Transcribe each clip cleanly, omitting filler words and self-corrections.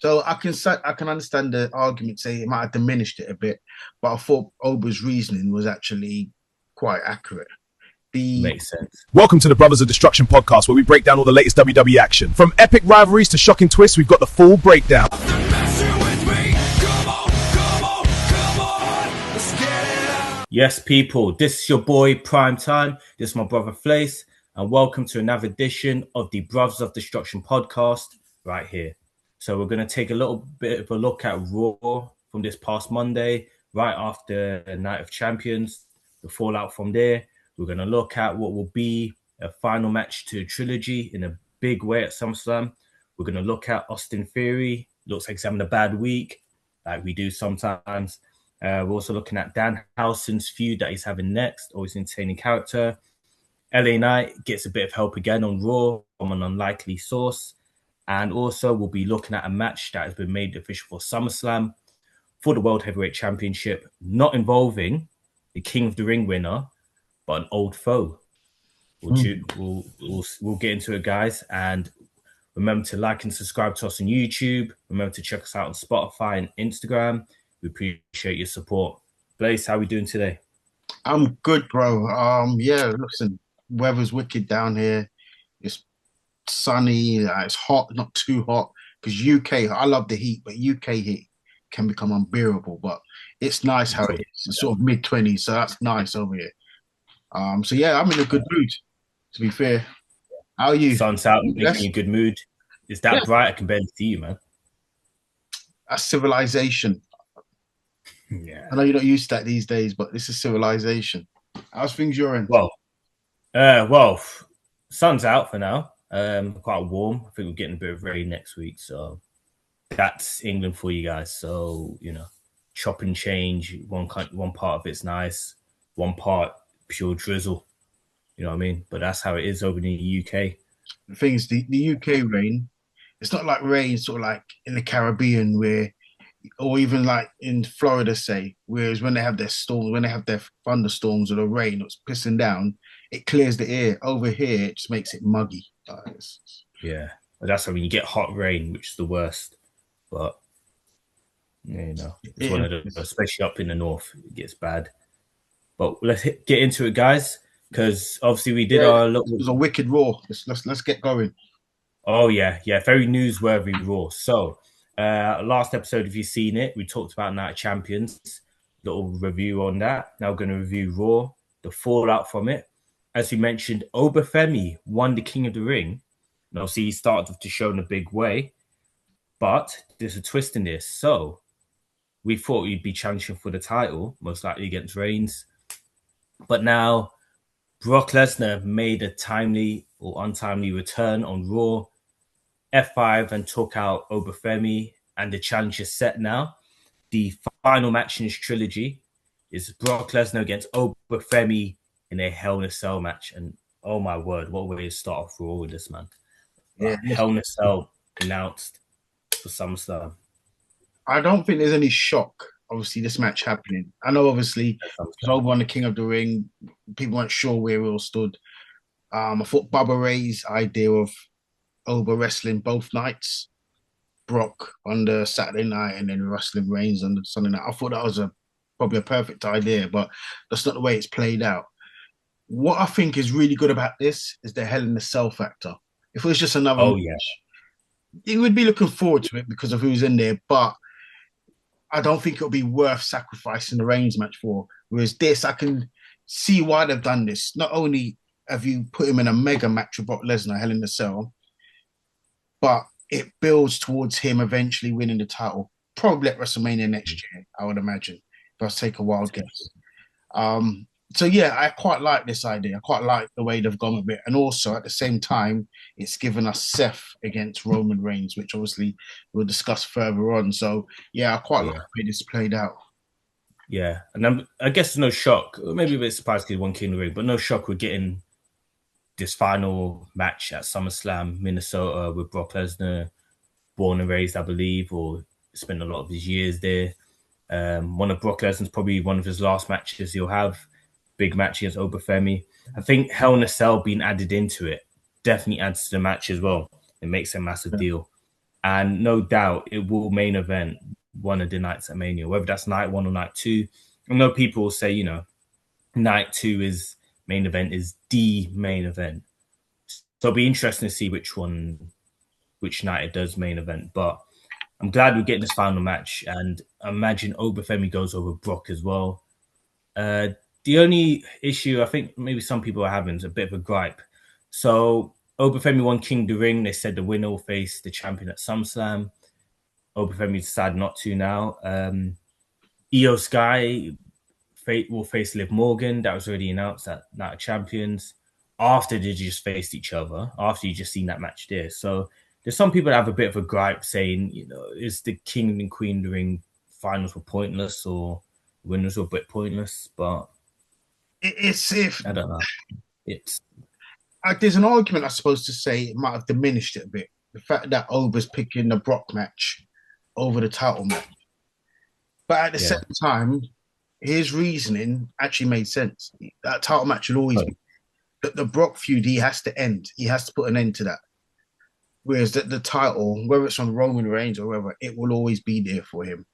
So I can understand the argument, say it might have diminished it a bit, but I thought Oba's reasoning was actually quite accurate. The Makes sense. Welcome to the Brothers of Destruction podcast, where we break down all the latest WWE action. From epic rivalries to shocking twists, we've got the full breakdown. Yes, people, this is your boy PrimeTime. This is my brother Flace, and welcome to another edition of the Brothers of Destruction podcast right here. So we're going to take a little bit of a look at Raw from this past Monday, right after the Night of Champions, the fallout from there. We're going to look at what will be a final match to trilogy in a big way at SummerSlam. We're going to look at Austin Theory. Looks like he's having a bad week, like we do sometimes. We're also looking at Danhausen's feud that he's having next, always entertaining character. LA Knight gets a bit of help again on Raw from an unlikely source. And also we'll be looking at a match that has been made official for SummerSlam for the World Heavyweight Championship, not involving the King of the Ring winner, but an old foe. We'll get into it, guys. And remember to like and subscribe to us on YouTube. Remember to check us out on Spotify and Instagram. We appreciate your support. Blaze, how are we doing today? I'm good, bro. Yeah, listen, weather's wicked down here. It's sunny, it's hot, not too hot. Because UK, I love the heat, but UK heat can become unbearable. But it's nice how it is. It's sort of mid-20s, so that's nice over here. So yeah, I'm in a good mood, to be fair. How are you? Sun's out, making you a good mood. It's that bright, I can barely see you, man. That's civilization. Yeah. I know you're not used to that these days, but this is civilization. How's things your end? Well, sun's out for now. Quite warm. I think we're getting a bit of rain next week, so that's England for you guys. So chop and change. One part of it's nice, one part pure drizzle. You know what I mean? But that's how it is over in the UK. The thing is, the UK rain, it's not like rain sort of like in the Caribbean where, or even like in Florida, say, whereas when they have their storms, when they have their thunderstorms or the rain that's pissing down, it clears the air. Over here, it just makes it muggy. Yeah, but that's when you get hot rain, which is the worst. But it's one of those, especially up in the north, it gets bad. But let's get into it, guys, because obviously we did our look. It was a wicked Raw. Let's get going. Oh yeah, very newsworthy Raw. So. Last episode, if you've seen it, we talked about Night of Champions, little review on that. Now we're going to review Raw, the fallout from it. As we mentioned, Oba Femi won the King of the Ring. And obviously, he started the show in a big way, but there's a twist in this. So we thought he'd be challenging for the title, most likely against Reigns. But now Brock Lesnar made a timely or untimely return on Raw. F5 and took out Oba Femi, and the challenge is set now. The final match in his trilogy is Brock Lesnar against Oba Femi in a Hell in a Cell match. And oh my word, what a way to start off Raw with this, man. Yeah, Hell in a Cell announced for SummerSlam. I don't think there's any shock, obviously, this match happening. I know, obviously, Oba won the King of the Ring. People weren't sure where we all stood. I thought Bubba Ray's idea of Oba wrestling both nights, Brock on the Saturday night and then wrestling Reigns on the Sunday night. I thought that was probably a perfect idea, but that's not the way it's played out. What I think is really good about this is the Hell in the Cell factor. If it was just another match, you would be looking forward to it because of who's in there, but I don't think it'll be worth sacrificing the Reigns match for. Whereas this, I can see why they've done this. Not only have you put him in a mega match with Brock Lesnar, Hell in the Cell, but it builds towards him eventually winning the title, probably at WrestleMania next year, I would imagine, if I was to take a wild guess. So yeah, I quite like this idea. I quite like the way they've gone with it. And also, at the same time, it's given us Seth against Roman Reigns, which obviously we'll discuss further on. So yeah, I quite like the way this played out. Yeah, and I guess no shock. Maybe a bit surprised because he won King of the Ring, but no shock we're getting this final match at SummerSlam, Minnesota, with Brock Lesnar, born and raised, I believe, or spent a lot of his years there. One of Brock Lesnar's probably one of his last matches he'll have, big match against Oba Femi. I think Hell in a Cell being added into it definitely adds to the match as well. It makes a massive deal. and no doubt it will main event one of the nights at Mania, whether that's night 1 or night 2. I know people will say, night 2 is main event, is the main event. So it'll be interesting to see which night it does main event. But I'm glad we're getting this final match, and I imagine Oba Femi goes over Brock as well. The only issue I think maybe some people are having is a bit of a gripe. So Oba Femi won King of the Ring. They said the winner will face the champion at SummerSlam. Oba Femi decided not to now. Io Sky will face Liv Morgan. That was already announced at Night of Champions. After they just faced each other, after you just seen that match there. So there's some people that have a bit of a gripe saying, is the King and Queen of the Ring finals were pointless or winners were a bit pointless? But it's if I don't know. There's an argument, I suppose, to say it might have diminished it a bit. The fact that Oba's picking the Brock match over the title match. But at the same time, his reasoning actually made sense. That title match will always be. The Brock feud, he has to end. He has to put an end to that. Whereas the title, whether it's on Roman Reigns or whatever, it will always be there for him.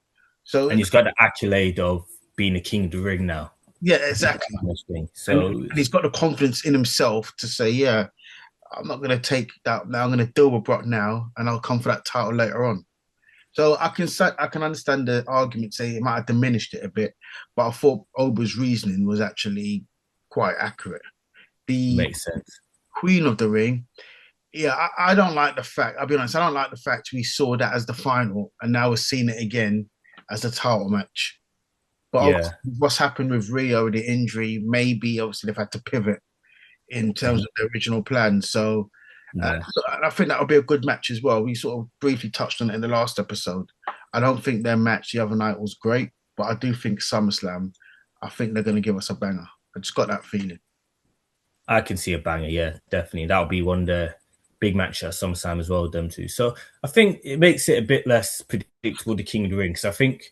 So, and he's got the accolade of being a King of the Ring now. Yeah, exactly. So and he's got the confidence in himself to say, yeah, I'm not going to take that now. I'm going to deal with Brock now, and I'll come for that title later on. So I can understand the argument, say it might have diminished it a bit, but I thought Oba's reasoning was actually quite accurate. Makes sense. Queen of the Ring, yeah, I don't like the fact, I'll be honest, I don't like the fact we saw that as the final, and now we're seeing it again as the title match. But what's happened with Rio, the injury, maybe obviously they've had to pivot in terms of the original plan. So I think that'll be a good match as well. We sort of briefly touched on it in the last episode. I don't think their match the other night was great, but I do think SummerSlam, I think they're going to give us a banger. I just got that feeling. I can see a banger, yeah, definitely. That'll be one of the big matches at SummerSlam as well, them two. So I think it makes it a bit less predictable, the King of the Ring, because I think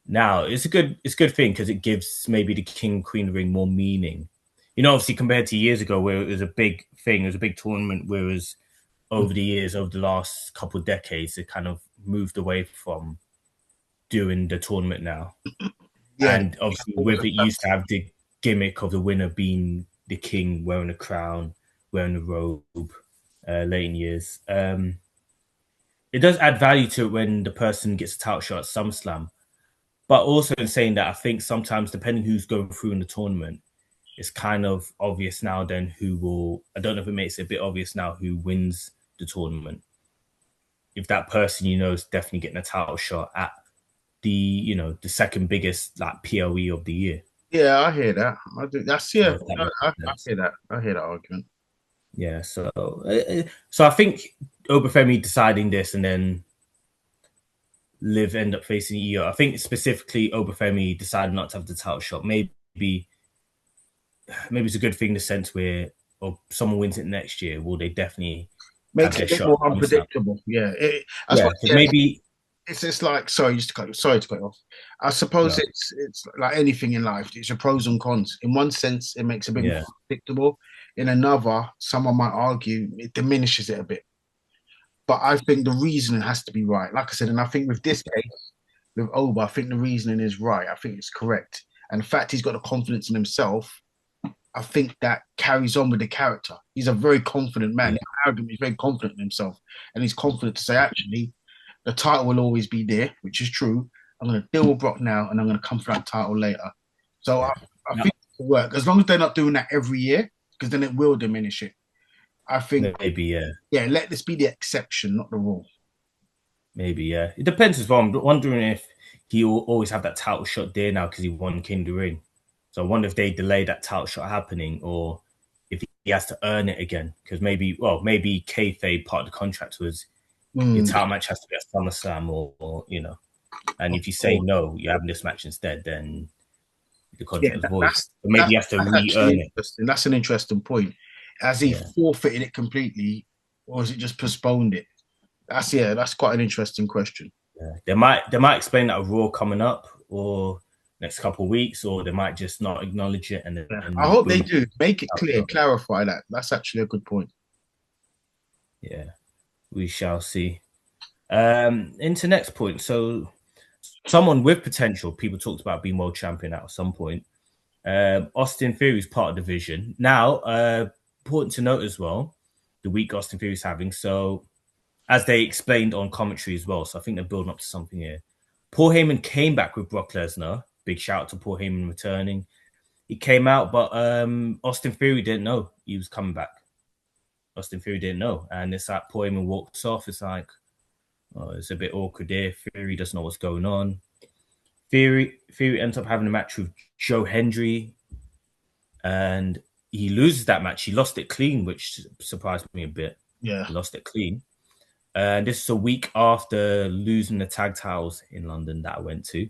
now it's a good thing because it gives maybe the King Queen of the Ring more meaning. Obviously compared to years ago where it was a big thing, it was a big tournament, whereas over the years, over the last couple of decades, it kind of moved away from doing the tournament now. Yeah, and obviously with it used to have the gimmick of the winner being the king wearing a crown, wearing a robe, late in years. It does add value to it when the person gets a title shot at SummerSlam. But also in saying that, I think sometimes depending who's going through in the tournament, it's kind of obvious now then who will, I don't know if it makes it a bit obvious now who wins the tournament. If that person, is definitely getting a title shot at the, the second biggest like PLE of the year. Yeah, I hear that. I hear that. I hear that argument. Yeah, so I think Oba Femi deciding this and then Liv end up facing Io. I think specifically Oba Femi decided not to have the title shot. Maybe it's a good thing in the sense where someone wins it next year. Will they definitely make it more unpredictable? Yeah, maybe. It's just like sorry to cut you off. I suppose it's like anything in life. It's your pros and cons. In one sense, it makes it a bit more predictable. In another, someone might argue it diminishes it a bit. But I think the reasoning has to be right. Like I said, and I think with this case, with Oba, I think the reasoning is right. I think it's correct. And the fact he's got the confidence in himself, I think that carries on with the character. He's a very confident man. He's very confident in himself. And he's confident to say, actually, the title will always be there, which is true. I'm going to deal with Brock now, and I'm going to come for that title later. So I think it will work. As long as they're not doing that every year, because then it will diminish it. I think maybe, let this be the exception, not the rule. Maybe, it depends as well. I'm wondering if he will always have that title shot there now because he won King of the Ring. So I wonder if they delay that title shot happening or if he has to earn it again. Because maybe kayfabe part of the contract was your title match has to be at SummerSlam or and if you say no, you're having this match instead, then the contract is void. So maybe you have to re-earn it. That's an interesting point. Has he forfeited it completely, or has it just postponed it? That's quite an interesting question. Yeah. They might explain that a Raw coming up or next couple of weeks, or they might just not acknowledge it. And I hope they do make it clear, clarify that. That's actually a good point. Yeah, we shall see. Into next point. So someone with potential, people talked about being world champion at some point. Austin Theory is part of the division. Now, important to note as well, the week Austin Theory is having. So, as they explained on commentary as well, so I think they're building up to something here. Paul Heyman came back with Brock Lesnar. Big shout out to Paul Heyman returning. He came out, but Austin Theory didn't know he was coming back. Austin Theory didn't know. And it's like Paul Heyman walks off. It's like, oh, it's a bit awkward there. Theory doesn't know what's going on. Theory ends up having a match with Joe Hendry, and he loses that match. He lost it clean, which surprised me a bit. Yeah. He lost it clean. And this is a week after losing the tag titles in London that I went to.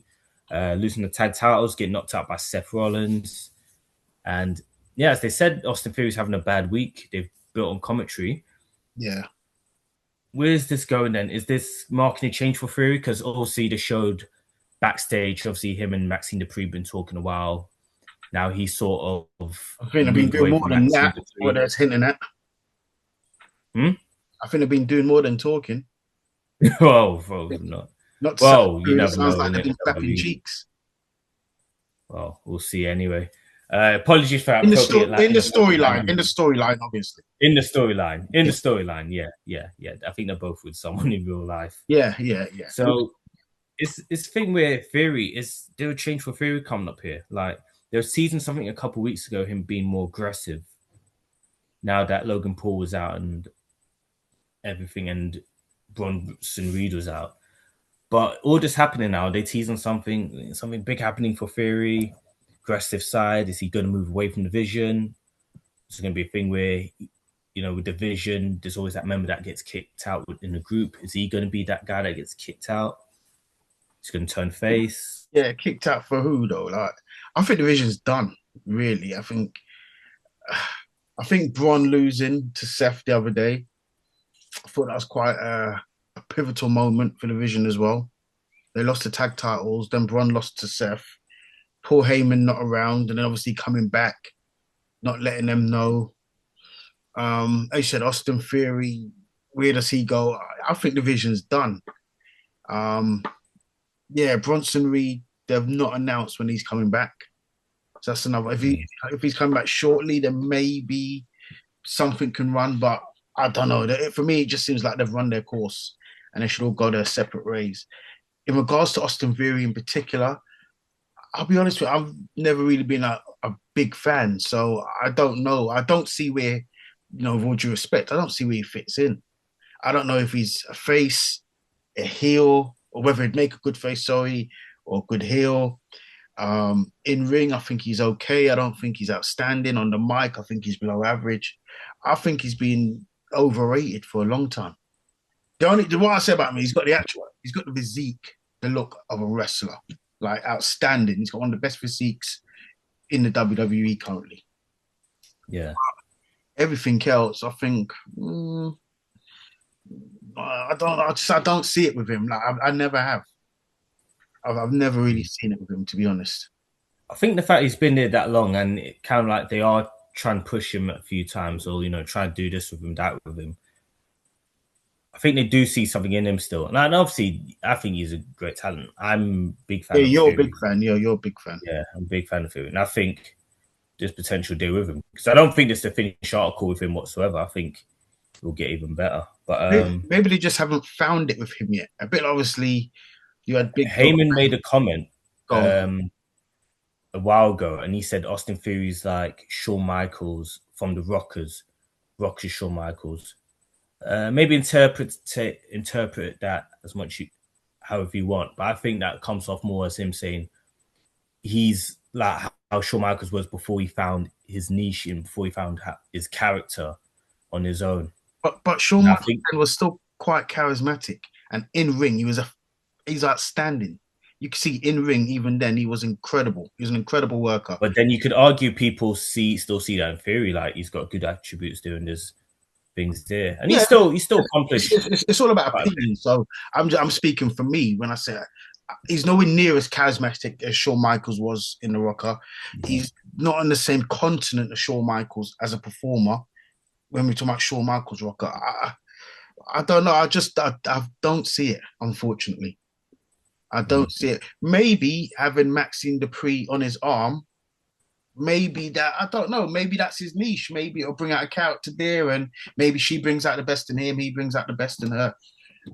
Losing the tag titles, getting knocked out by Seth Rollins. And yeah, as they said, Austin Theory's having a bad week. They've built on commentary. Yeah. Where's this going then? Is this marking a change for Theory? Because obviously they showed backstage, obviously him and Maxine Dupree been talking a while. Now he's sort of... I think they've been doing more than that, what they're hinting at. I think they've been doing more than talking. Well, not well, you never know. Like they've been clapping cheeks. Well, we'll see anyway. Apologies for that. In the storyline, obviously. In the storyline, yeah. I think they're both with someone in real life. Yeah. So it's the thing where Theory is there a change for Theory coming up here? Like they were teasing something a couple of weeks ago, him being more aggressive. Now that Logan Paul was out and everything, and Bronson Reed was out, but all this happening now, they teasing something big happening for Theory. Aggressive side, is he going to move away from the Vision? It's going to be a thing where, you know, with the Vision, there's always that member that gets kicked out within the group. Is he going to be that guy that gets kicked out? He's going to turn face. Yeah, kicked out for who though? Like, I think the Vision's done. Really, I think Braun losing to Seth the other day, I thought that was quite a pivotal moment for the Vision as well. They lost the tag titles, then Braun lost to Seth. Paul Heyman not around, and then obviously coming back, not letting them know. As you said, Austin Theory, where does he go? I think the Vision's done. Yeah, Bronson Reed, they've not announced when he's coming back. So that's another. If he's coming back shortly, then maybe something can run. But I don't know. For me, it just seems like they've run their course, and they should all go their separate ways. In regards to Austin Theory in particular, I'll be honest with you, I've never really been a big fan. So I don't know. I don't see where, you know, with all due respect, I don't see where he fits in. I don't know if he's a face, a heel, or whether he'd make a good face, or a good heel. In ring, I think he's okay. I don't think he's outstanding. On the mic, I think he's below average. I think he's been overrated for a long time. What I say about him, he's got the physique, the look of a wrestler. Like outstanding. He's got one of the best physiques in the WWE currently. Yeah. Everything else, I think, I don't see it with him. Like I never have. I've never really seen it with him, to be honest. I think the fact he's been there that long, and it kind of like they are trying to push him a few times, or, you know, try and do this with him, that with him. I think they do see something in him still. And obviously, I think he's a great talent. I'm a big fan. Yeah, you're a big fan. You're a big fan. Yeah, I'm a big fan of him. And I think there's potential there with him. Because I don't think it's a finished article with him whatsoever. I think it'll get even better. But maybe they just haven't found it with him yet. A bit, obviously, you had big... Heyman made a comment a while ago, and he said Austin Theory's like Shawn Michaels from the Rockers. Rockers Shawn Michaels. Maybe interpret that as much however you want, but I think that comes off more as him saying he's like how Shawn Michaels was before he found his niche and before he found his character on his own. But Shawn Michaels was still quite charismatic, and in ring he's outstanding. You can see in ring even then he was incredible. He was an incredible worker. But then you could argue people still see that in Theory, like he's got good attributes doing this. Things there, and he's still accomplished. It's all about opinion. So I'm speaking for me when I say he's nowhere near as charismatic as Shawn Michaels was in the Rocker. He's not on the same continent as Shawn Michaels as a performer. When we talk about Shawn Michaels Rocker, I don't know. I don't see it, unfortunately. I don't see it. Maybe having Maxine Dupree on his arm, maybe that, I don't know. Maybe that's his niche. Maybe it'll bring out a character there, and maybe she brings out the best in him. He brings out the best in her.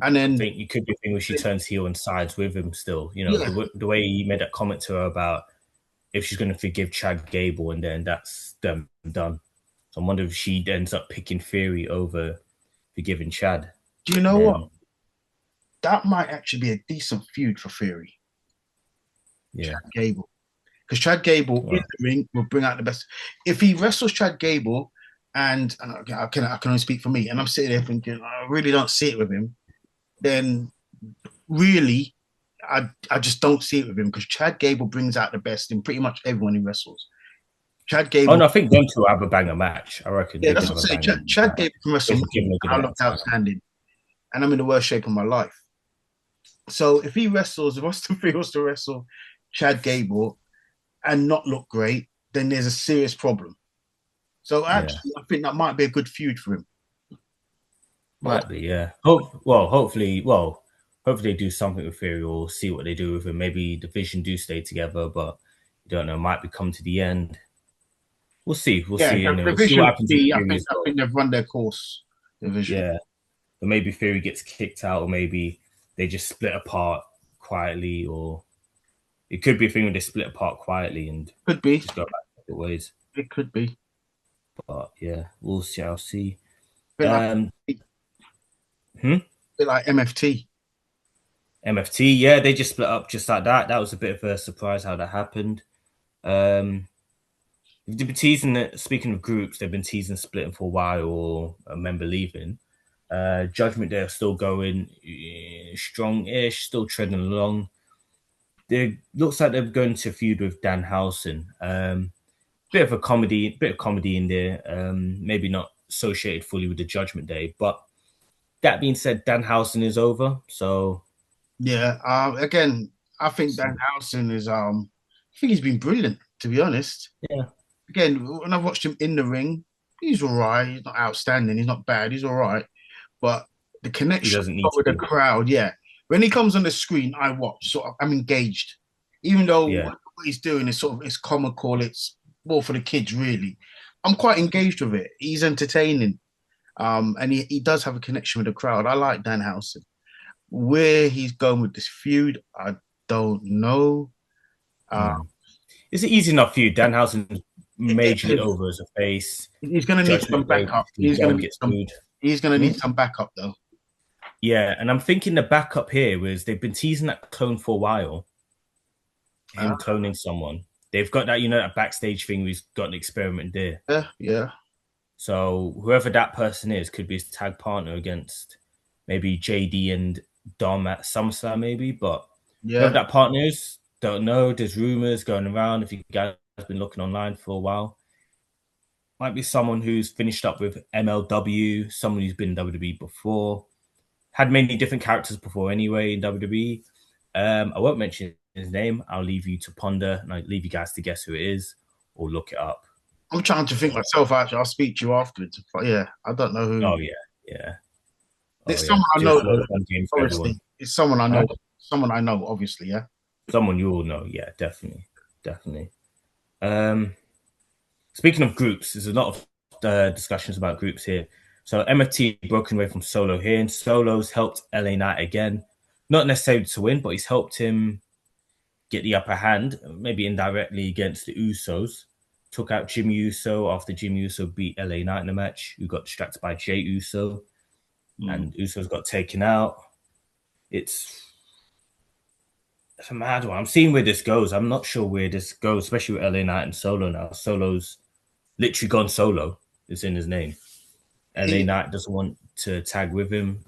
And I then, think you could be thinking where she turns heel and sides with him still. You know, yeah, the way he made that comment to her about if she's going to forgive Chad Gable, and then that's them done. So I wonder if she ends up picking Theory over forgiving Chad. do you know what? That might actually be a decent feud for Theory. Yeah. Chad Gable. Because Chad Gable in the ring will bring out the best. If he wrestles Chad Gable, and I can only speak for me, and I'm sitting there thinking, I really don't see it with him, then really, I just don't see it with him, because Chad Gable brings out the best in pretty much everyone he wrestles. Chad Gable. Oh, no, I think them two have a banger match. I reckon. Yeah, that's what I'm saying. Chad Gable can wrestle. I look outstanding. And I'm in the worst shape of my life. So if he wrestles, if Austin Theory was to wrestle Chad Gable and not look great, then there's a serious problem. So actually, I think that might be a good feud for him. Might be, yeah. Hopefully they do something with Theory, or see what they do with him. Maybe the Vision do stay together, but you don't know. Might be come to the end. We'll see. We'll see. The We'll Vision, see what happens. I think they've run their course. The Vision. Yeah. But maybe Theory gets kicked out, or maybe they just split apart quietly, or it could be a thing where they split apart quietly and could be just go back separate ways. It could be. But yeah, we'll see. I'll see. Bit like MFT. MFT, yeah, they just split up just like that. That was a bit of a surprise how that happened. They've been teasing it. Speaking of groups, they've been teasing splitting for a while, or a member leaving. Judgment Day are still going strong-ish, still treading along. It looks like they're going to feud with Danhausen. Bit of comedy in there. Maybe not associated fully with the Judgment Day, but that being said, Danhausen is over. So yeah, again, I think Danhausen is. I think he's been brilliant, to be honest. Yeah. Again, when I've watched him in the ring, he's all right. He's not outstanding. He's not bad. He's all right. But the connection with the crowd, yeah. When he comes on the screen, I watch. So I'm engaged. Even though what he's doing is it's comical, it's more for the kids, really. I'm quite engaged with it. He's entertaining. And he does have a connection with the crowd. I like Danhausen. Where he's going with this feud, I don't know. It's an easy enough feud. Danhausen majorly over as a face. He's going to need some backup. He's going to need some backup, though. Yeah, and I'm thinking the backup here was they've been teasing that clone for a while. Him cloning someone. They've got that, that backstage thing where he's got an experiment there. Yeah. So whoever that person is could be his tag partner against maybe JD and Dom at SummerSlam, maybe. But whoever that partner is, don't know. There's rumors going around. If you guys have been looking online for a while, might be someone who's finished up with MLW, someone who's been in WWE before, had many different characters before anyway in WWE. I won't mention his name. I'll leave you to ponder, and I'll leave you guys to guess who it is or look it up. I'm trying to think myself, actually. I'll speak to you afterwards. But yeah, I don't know who. Oh, yeah. It's someone I know. Obviously. It's someone I know. Someone I know, obviously, yeah. Someone you all know, yeah, definitely. Speaking of groups, there's a lot of discussions about groups here. So MFT broken away from Solo here, and Solo's helped LA Knight again. Not necessarily to win, but he's helped him get the upper hand, maybe indirectly against the Usos. Took out Jimmy Uso after Jimmy Uso beat LA Knight in the match, who got distracted by Jey Uso. And Usos got taken out. It's a mad one. I'm seeing where this goes. I'm not sure where this goes, especially with LA Knight and Solo now. Solo's literally gone solo. It's in his name. LA Knight doesn't want to tag with him.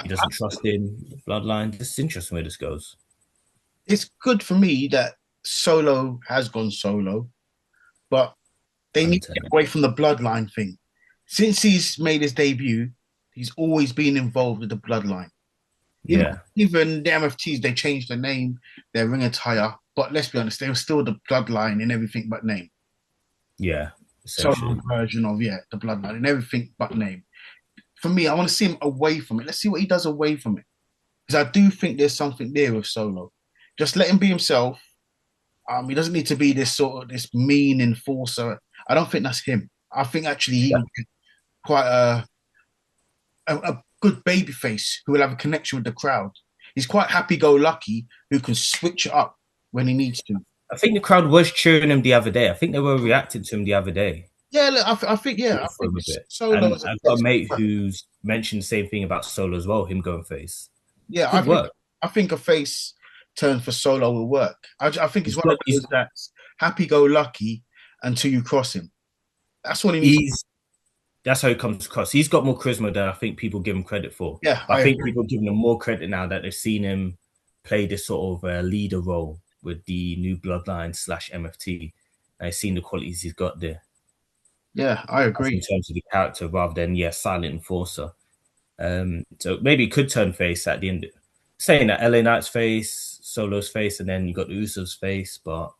He doesn't trust him. Bloodline. It's interesting where this goes. It's good for me that Solo has gone solo, but they need to get away from the Bloodline thing. Since he's made his debut, he's always been involved with the Bloodline. Even the MFTs, they changed their name, their ring attire, but let's be honest, they were still the Bloodline in everything but name. Yeah. Solo version of the Bloodline in everything but name. for me, I want to see him away from it. Let's see what he does away from it. Because I do think there's something there with Solo. Just let him be himself. He doesn't need to be this sort of this mean enforcer. I don't think that's him. I think actually he Yeah. will be quite a good baby face who will have a connection with the crowd. He's quite happy-go-lucky who can switch it up when he needs to. I think the crowd was cheering him the other day. I think they were reacting to him the other day. Yeah, look, I think yeah, I For him think a bit. Solo And is a I've got a mate who's mentioned the same thing about Solo as well, him going face. yeah. Could work. I think a face turn for Solo will work. I think He's it's one of got- those that's happy-go-lucky until you cross him. That's what he needs. That's how he comes across. He's got more charisma than I think people give him credit for. Yeah, I think agree. people are giving him more credit now that they've seen him play this sort of leader role with the new Bloodline / MFT. And they've seen the qualities he's got there. Yeah, I agree. In terms of the character rather than, silent enforcer. So maybe it could turn face at the end. Saying that LA Knight's face, Solo's face, and then you got the Usos face, but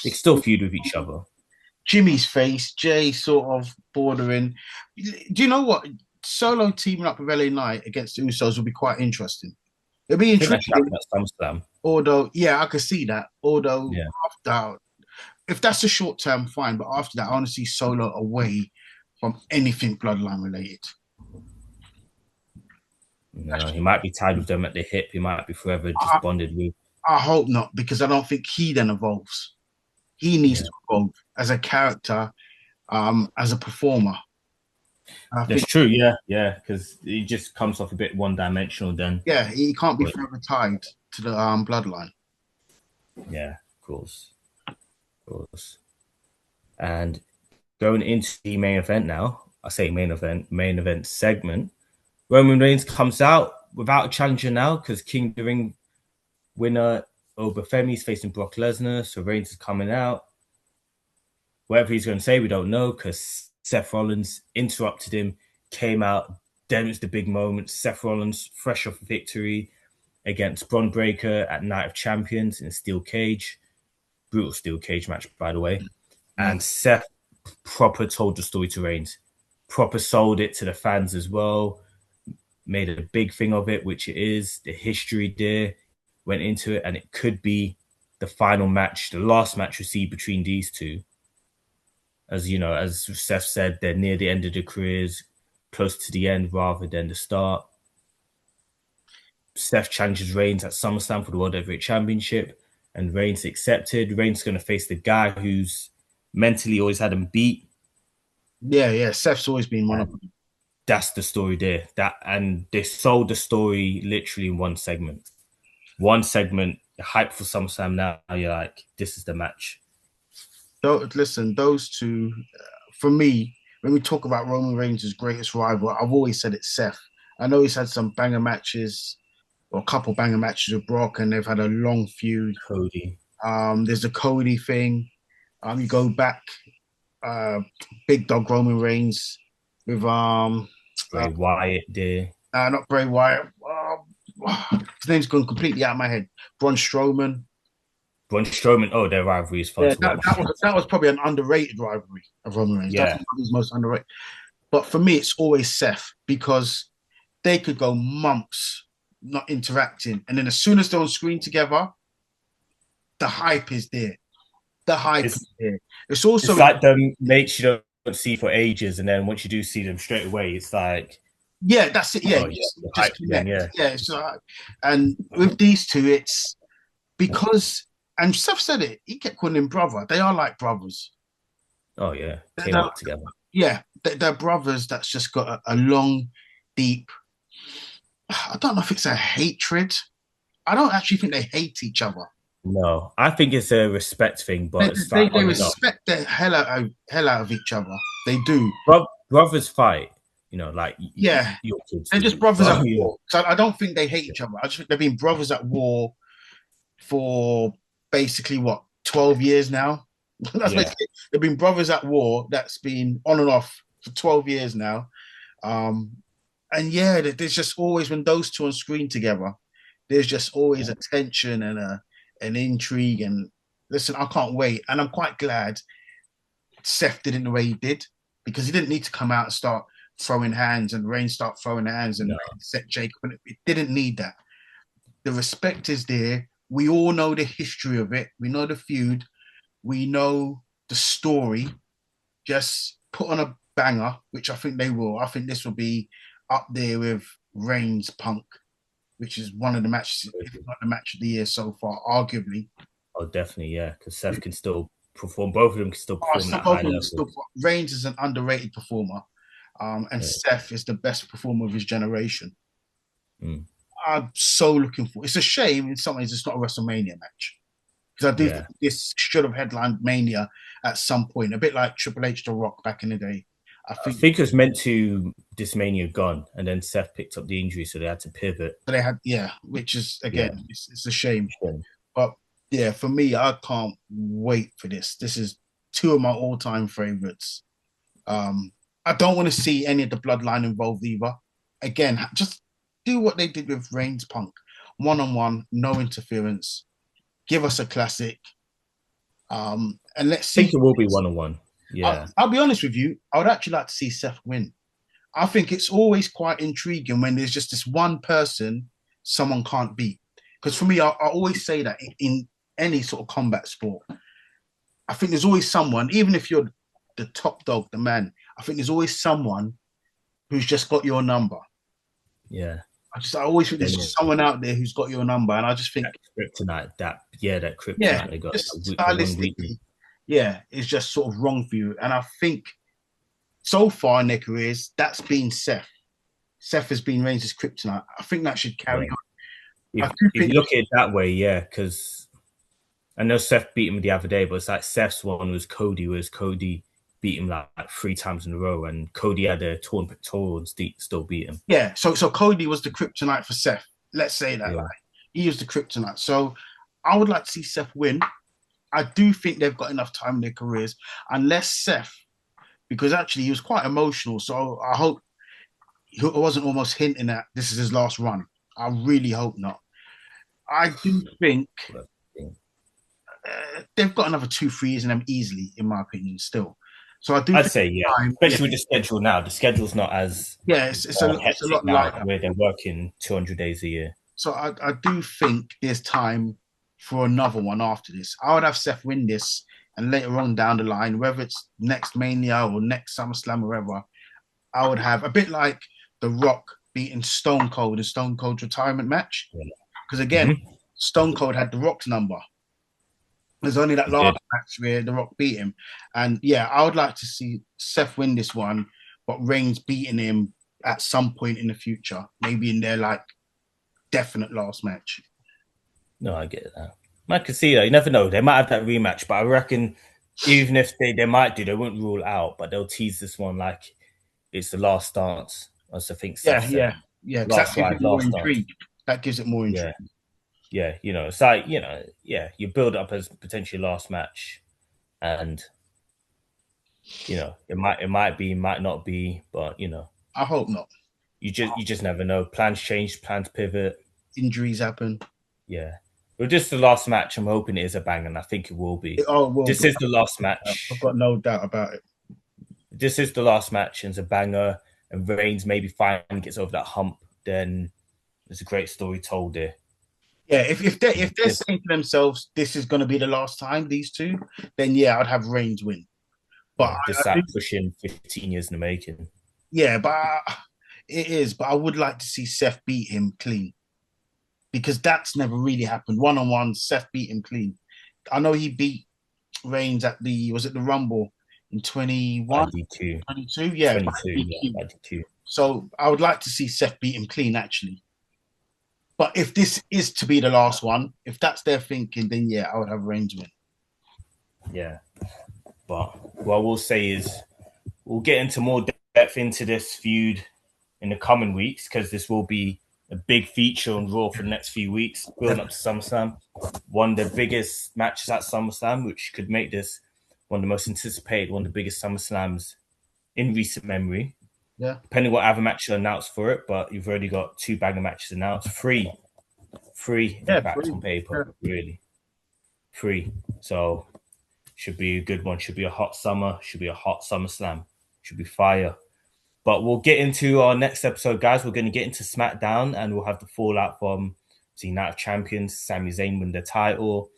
they can still feud with each other. Jimmy's face, Jay sort of bordering. Do you know what? Solo teaming up with LA Knight against the Usos would be quite interesting. It'd be I think that's intriguing. happened at SummerSlam. Although, yeah, I could see that. Although, Yeah. after, if that's a short term, fine. But after that, I want to see Solo away from anything Bloodline related. No, he might be tied with them at the hip. He might be forever just bonded with. I hope not, because I don't think he then evolves. He needs to evolve as a character, as a performer. That's true, yeah, because he just comes off a bit one-dimensional then. Yeah, he can't be forever tied to the Bloodline. Yeah, of course. And going into the main event now, I say main event segment, Roman Reigns comes out without a challenger now because King of the Ring winner Oba Femi is facing Brock Lesnar, so Reigns is coming out. Whatever he's going to say, we don't know because Seth Rollins interrupted him, came out, then it's the big moment. Seth Rollins, fresh off a victory against Braun Breaker at Night of Champions in a steel cage. Brutal steel cage match, by the way. And Seth proper told the story to Reigns. Proper sold it to the fans as well. Made a big thing of it, which it is. The history there went into it, and it could be the final match, the last match we see between these two. As you know, as Seth said, they're near the end of their careers, close to the end rather than the start. Seth challenges Reigns at SummerSlam for the World Heavyweight Championship, and Reigns accepted. Reigns is going to face the guy who's mentally always had him beat. Yeah. Seth's always been one of them. That's the story there. And they sold the story literally in one segment. The hype for SummerSlam now. You're like, this is the match. Listen, those two, for me, when we talk about Roman Reigns' greatest rival, I've always said it's Seth. I know he's had some banger matches, or a couple banger matches with Brock, and they've had a long feud. Cody. There's the Cody thing. You go back, Big Dog Roman Reigns with Bray Wyatt there. Not Bray Wyatt. His name's gone completely out of my head. Braun Strowman. Oh, their rivalry is fun. Yeah, that was probably an underrated rivalry of Roman Reigns. Yeah. That's his most underrated. But for me, it's always Seth because they could go months not interacting, and then as soon as they're on screen together, the hype is there. Is there. It's also like the mates you don't see for ages, and then once you do see them straight away, it's like that's it. Yeah, just connect. It's and with these two, it's because, and Seth said it. He kept calling him brother. They are like brothers. Oh yeah, came out together. Yeah, they're brothers. That's just got a long, deep. I don't know if it's a hatred. I don't actually think they hate each other. No, I think it's a respect thing, but they respect the hell out of each other. They do. Brothers fight, like your kids. They're just brothers at war. So I don't think they hate each other. I just think they've been brothers at war for basically 12 years now. Basically, they've been brothers at war. That's been on and off for 12 years now. And there's just always, when those two on screen together, there's just always a tension and an intrigue. And listen, I can't wait. And I'm quite glad Seth did it the way he did, because he didn't need to come out and start throwing hands and Reigns start throwing hands and set Jacob. And it didn't need that. The respect is there. We all know the history of it. We know the feud. We know the story. Just put on a banger, which I think they will. I think this will be up there with Reigns Punk, which is one of the matches, if not the match of the year so far, arguably. Oh, definitely, yeah, because Seth can still perform. Both of them can still perform at high level. Reigns is an underrated performer, and Seth is the best performer of his generation. I'm so looking for. It's a shame in some ways it's not a WrestleMania match, because I do think this should have headlined Mania at some point, a bit like Triple H to Rock back in the day. I think it was meant to this Mania gone, and then Seth picked up the injury, so they had to pivot. So they had, which is again, it's a shame. But yeah, for me, I can't wait for this. This is two of my all-time favorites. I don't want to see any of the Bloodline involved either. Again, just do what they did with Reigns Punk, one-on-one, no interference. Give us a classic, and let's see. I think it will be one-on-one. Yeah, I'll be honest with you. I would actually like to see Seth win. I think it's always quite intriguing when there's just this one person someone can't beat. Because for me, I always say that in any sort of combat sport, I think there's always someone, even if you're the top dog, the man, I think there's always someone who's just got your number. Yeah. I always think there's just someone out there who's got your number. And I just think that kryptonite they got. Stylistically, it's just sort of wrong for you. And I think so far in their careers, that's been Seth. Seth has been Reigns' kryptonite. I think that should carry on. If you look at it that way, because I know Seth beat him the other day, but it's like Seth's one was Cody, whereas Cody beat him like 3 times in a row, and Cody had a torn pectoral and still beat him. Yeah, so Cody was the kryptonite for Seth. Let's say that. Like, he was the kryptonite. So I would like to see Seth win. I do think they've got enough time in their careers, unless Seth, because actually he was quite emotional. So I hope he wasn't almost hinting at this is his last run. I really hope not. I do think they've got another 2-3 years in them easily, in my opinion, still. So I'd say, especially with the schedule now. The schedule's not as it's a lot lighter, where they're working 200 days a year. So I do think there's time for another one after this. I would have Seth win this, and later on down the line, whether it's next Mania or next SummerSlam or whatever, I would have a bit like The Rock beating Stone Cold in Stone Cold's retirement match. Because again, Stone Cold had The Rock's number. There's only that last match where The Rock beat him. And I would like to see Seth win this one, but Reigns beating him at some point in the future, maybe in their like definite last match. No, I get that. I can see that. You never know. They might have that rematch, but I reckon even if they might do, they won't rule out, but they'll tease this one like it's the last dance. I think Seth said. That gives it more intrigue. That gives it more intrigue. Yeah, it's like, you build up as potentially last match, and it might be, might not be, but I hope not. You just never know. Plans change, plans pivot, injuries happen. Yeah, but just the last match, I'm hoping it is a bang, and I think it will be. This is the last match. I've got no doubt about it. This is the last match, and it's a banger, and Reigns maybe finally gets over that hump. Then there's a great story told there. Yeah, if they're saying to themselves, this is going to be the last time, these two, then I'd have Reigns win. But this pushing 15 years in the making. Yeah, but it is. But I would like to see Seth beat him clean, because that's never really happened. One-on-one, Seth beat him clean. I know he beat Reigns at the Rumble in 21? 22. 22? Yeah. 22. So I would like to see Seth beat him clean, actually. But if this is to be the last one, if that's their thinking, then I would have Reigns win. Yeah. But what we'll say is we'll get into more depth into this feud in the coming weeks, because this will be a big feature on Raw for the next few weeks, building up to SummerSlam. One of the biggest matches at SummerSlam, which could make this one of the most anticipated, one of the biggest SummerSlams in recent memory. Yeah. Depending what other match you announced for it, but you've already got 2 banger matches announced. Free impacts on paper, really. Free. So should be a good one. Should be a hot summer. Should be a hot SummerSlam. Should be fire. But we'll get into our next episode, guys. We're going to get into SmackDown, and we'll have the fallout from the Night of Champions. Sami Zayn win the title.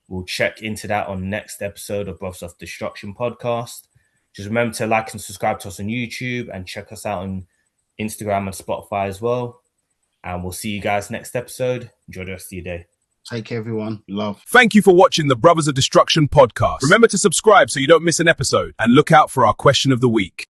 We'll check into that on the next episode of Brothers of Destruction podcast. Just remember to like and subscribe to us on YouTube and check us out on Instagram and Spotify as well. And we'll see you guys next episode. Enjoy the rest of your day. Take care, everyone. Love. Thank you for watching the Brothers of Destruction podcast. Remember to subscribe so you don't miss an episode, and look out for our question of the week.